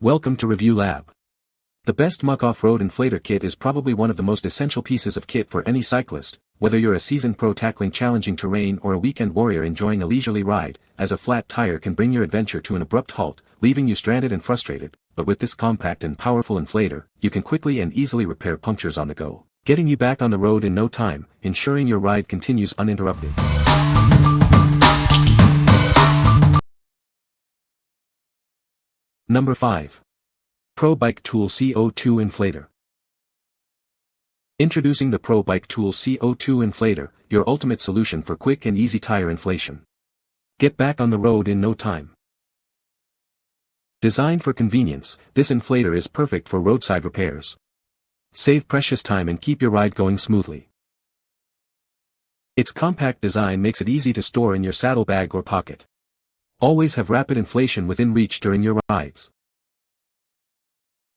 Welcome to Review Lab. The best Muc-off Road Inflator Kit is probably one of the most essential pieces of kit for any cyclist, whether you're a seasoned pro tackling challenging terrain or a weekend warrior enjoying a leisurely ride, as a flat tire can bring your adventure to an abrupt halt, leaving you stranded and frustrated, but with this compact and powerful inflator, you can quickly and easily repair punctures on the go, getting you back on the road in no time, ensuring your ride continues uninterrupted. Number 5. Pro Bike Tool CO2 Inflator. Introducing the Pro Bike Tool CO2 Inflator, your ultimate solution for quick and easy tire inflation. Get back on the road in no time. Designed for convenience, this inflator is perfect for roadside repairs. Save precious time and keep your ride going smoothly. Its compact design makes it easy to store in your saddlebag or pocket. Always have rapid inflation within reach during your rides.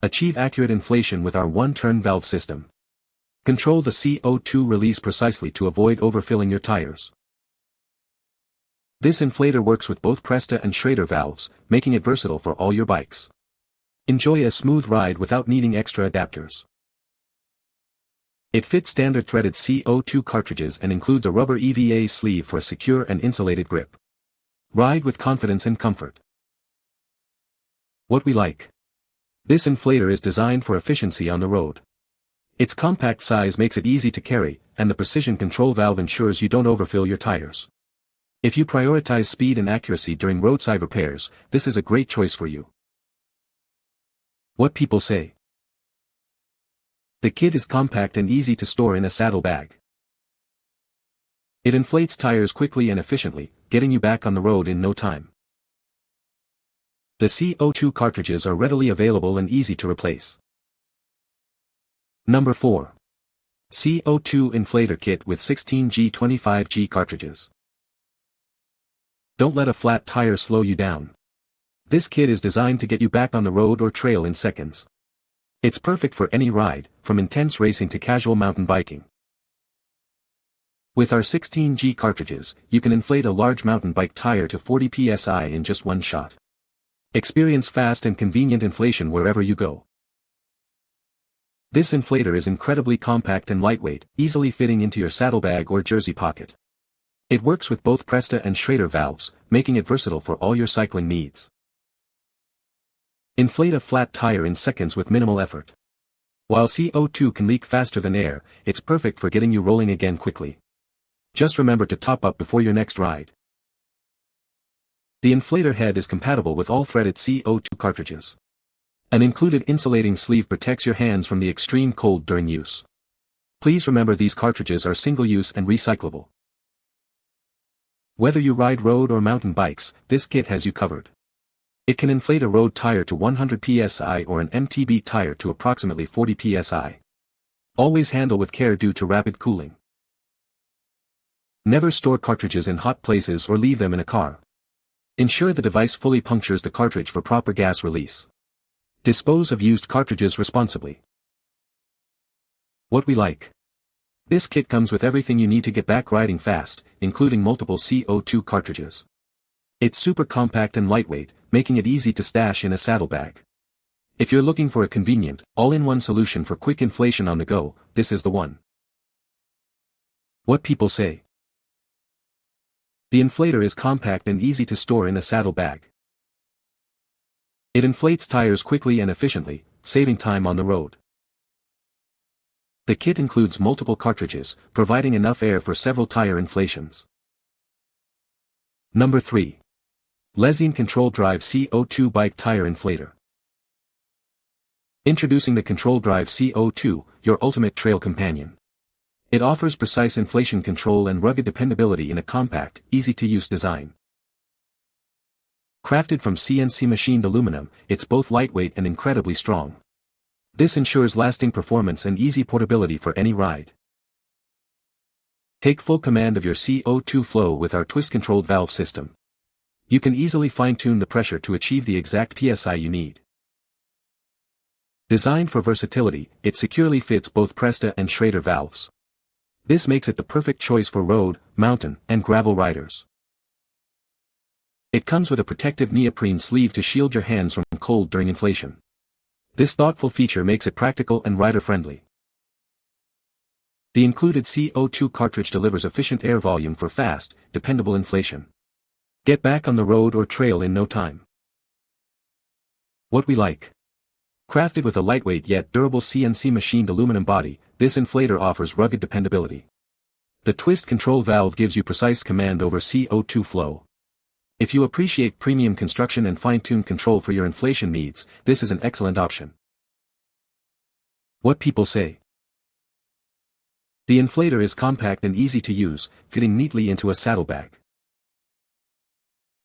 Achieve accurate inflation with our one-turn valve system. Control the CO2 release precisely to avoid overfilling your tires. This inflator works with both Presta and Schrader valves, making it versatile for all your bikes. Enjoy a smooth ride without needing extra adapters. It fits standard threaded CO2 cartridges and includes a rubber EVA sleeve for a secure and insulated grip. Ride with confidence and comfort. What we like. This inflator is designed for efficiency on the road. Its compact size makes it easy to carry, and the precision control valve ensures you don't overfill your tires. If you prioritize speed and accuracy during roadside repairs, this is a great choice for you. What people say. The kit is compact and easy to store in a saddlebag. It inflates tires quickly and efficiently, getting you back on the road in no time. The CO2 cartridges are readily available and easy to replace. Number 4. CO2 Inflator Kit with 16G 25G cartridges. Don't let a flat tire slow you down. This kit is designed to get you back on the road or trail in seconds. It's perfect for any ride, from intense racing to casual mountain biking. With our 16G cartridges, you can inflate a large mountain bike tire to 40 psi in just one shot. Experience fast and convenient inflation wherever you go. This inflator is incredibly compact and lightweight, easily fitting into your saddlebag or jersey pocket. It works with both Presta and Schrader valves, making it versatile for all your cycling needs. Inflate a flat tire in seconds with minimal effort. While CO2 can leak faster than air, it's perfect for getting you rolling again quickly. Just remember to top up before your next ride. The inflator head is compatible with all threaded CO2 cartridges. An included insulating sleeve protects your hands from the extreme cold during use. Please remember these cartridges are single-use and recyclable. Whether you ride road or mountain bikes, this kit has you covered. It can inflate a road tire to 100 psi or an MTB tire to approximately 40 psi. Always handle with care due to rapid cooling. Never store cartridges in hot places or leave them in a car. Ensure the device fully punctures the cartridge for proper gas release. Dispose of used cartridges responsibly. What we like. This kit comes with everything you need to get back riding fast, including multiple CO2 cartridges. It's super compact and lightweight, making it easy to stash in a saddlebag. If you're looking for a convenient, all-in-one solution for quick inflation on the go, this is the one. What people say. The inflator is compact and easy to store in a saddlebag. It inflates tires quickly and efficiently, saving time on the road. The kit includes multiple cartridges, providing enough air for several tire inflations. Number 3. LEZYNE Control Drive CO2 Bike Tire Inflator. Introducing the Control Drive CO2, your ultimate trail companion. It offers precise inflation control and rugged dependability in a compact, easy-to-use design. Crafted from CNC machined aluminum, it's both lightweight and incredibly strong. This ensures lasting performance and easy portability for any ride. Take full command of your CO2 flow with our twist-controlled valve system. You can easily fine-tune the pressure to achieve the exact PSI you need. Designed for versatility, it securely fits both Presta and Schrader valves. This makes it the perfect choice for road, mountain, and gravel riders. It comes with a protective neoprene sleeve to shield your hands from cold during inflation. This thoughtful feature makes it practical and rider-friendly. The included CO2 cartridge delivers efficient air volume for fast, dependable inflation. Get back on the road or trail in no time. What we like. Crafted with a lightweight yet durable CNC machined aluminum body, this inflator offers rugged dependability. The twist control valve gives you precise command over CO2 flow. If you appreciate premium construction and fine-tuned control for your inflation needs, this is an excellent option. What people say. The inflator is compact and easy to use, fitting neatly into a saddlebag.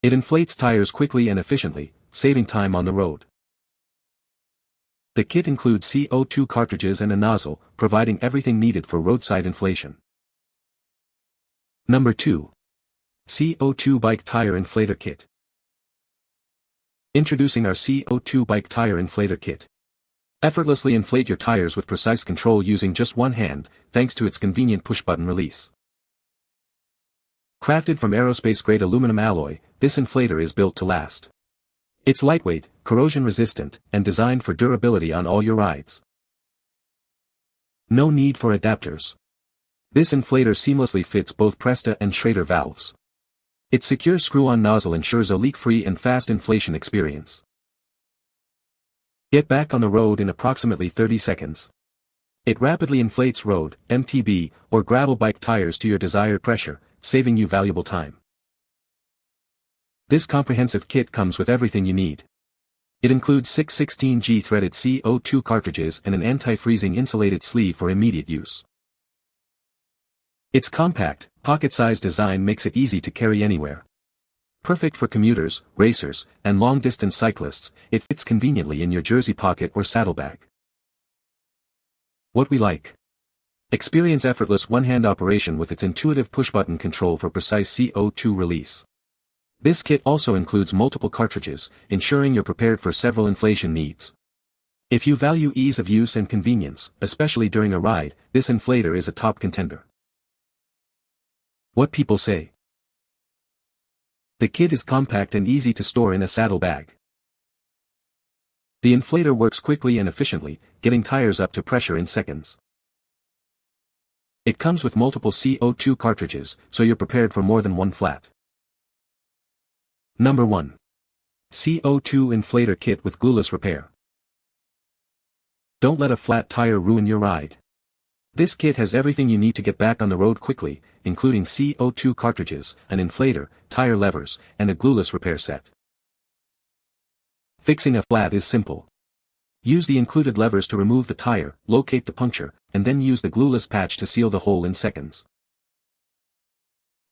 It inflates tires quickly and efficiently, saving time on the road. The kit includes CO2 cartridges and a nozzle, providing everything needed for roadside inflation. Number 2. CO2 Bike Tire Inflator Kit. Introducing our CO2 Bike Tire Inflator Kit. Effortlessly inflate your tires with precise control using just one hand, thanks to its convenient push-button release. Crafted from aerospace-grade aluminum alloy, this inflator is built to last. It's lightweight, corrosion-resistant, and designed for durability on all your rides. No need for adapters. This inflator seamlessly fits both Presta and Schrader valves. Its secure screw-on nozzle ensures a leak-free and fast inflation experience. Get back on the road in approximately 30 seconds. It rapidly inflates road, MTB, or gravel bike tires to your desired pressure, saving you valuable time. This comprehensive kit comes with everything you need. It includes 6 16G threaded CO2 cartridges and an anti-freezing insulated sleeve for immediate use. Its compact, pocket-sized design makes it easy to carry anywhere. Perfect for commuters, racers, and long-distance cyclists, it fits conveniently in your jersey pocket or saddlebag. What we like. Experience effortless one-hand operation with its intuitive push-button control for precise CO2 release. This kit also includes multiple cartridges, ensuring you're prepared for several inflation needs. If you value ease of use and convenience, especially during a ride, this inflator is a top contender. What people say. The kit is compact and easy to store in a saddlebag. The inflator works quickly and efficiently, getting tires up to pressure in seconds. It comes with multiple CO2 cartridges, so you're prepared for more than one flat. Number 1. CO2 Inflator Kit with Glueless Repair. Don't let a flat tire ruin your ride. This kit has everything you need to get back on the road quickly, including CO2 cartridges, an inflator, tire levers, and a glueless repair set. Fixing a flat is simple. Use the included levers to remove the tire, locate the puncture, and then use the glueless patch to seal the hole in seconds.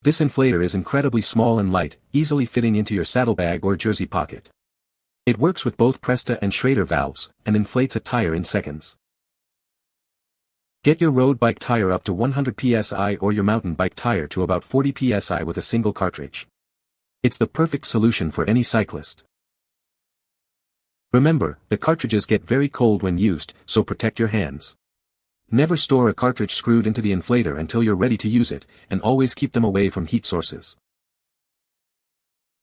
This inflator is incredibly small and light, easily fitting into your saddlebag or jersey pocket. It works with both Presta and Schrader valves, and inflates a tire in seconds. Get your road bike tire up to 100 psi or your mountain bike tire to about 40 psi with a single cartridge. It's the perfect solution for any cyclist. Remember, the cartridges get very cold when used, so protect your hands. Never store a cartridge screwed into the inflator until you're ready to use it, and always keep them away from heat sources.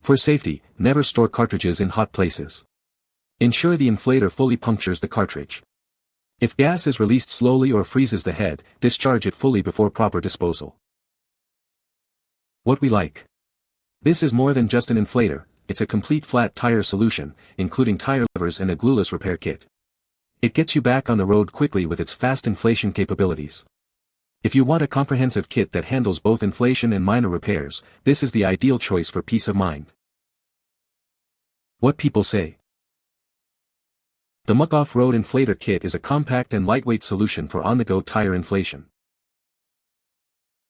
For safety, never store cartridges in hot places. Ensure the inflator fully punctures the cartridge. If gas is released slowly or freezes the head, discharge it fully before proper disposal. What we like. This is more than just an inflator, it's a complete flat tire solution, including tire levers and a glueless repair kit. It gets you back on the road quickly with its fast inflation capabilities. If you want a comprehensive kit that handles both inflation and minor repairs, this is the ideal choice for peace of mind. What people say. The Muc-off Road Inflator Kit is a compact and lightweight solution for on-the-go tire inflation.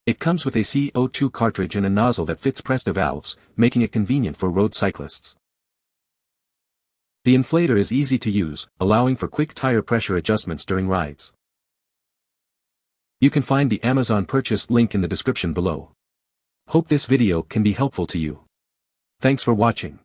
It comes with a CO2 cartridge and a nozzle that fits Presta valves, making it convenient for road cyclists. The inflator is easy to use, allowing for quick tire pressure adjustments during rides. You can find the Amazon purchase link in the description below. Hope this video can be helpful to you. Thanks for watching.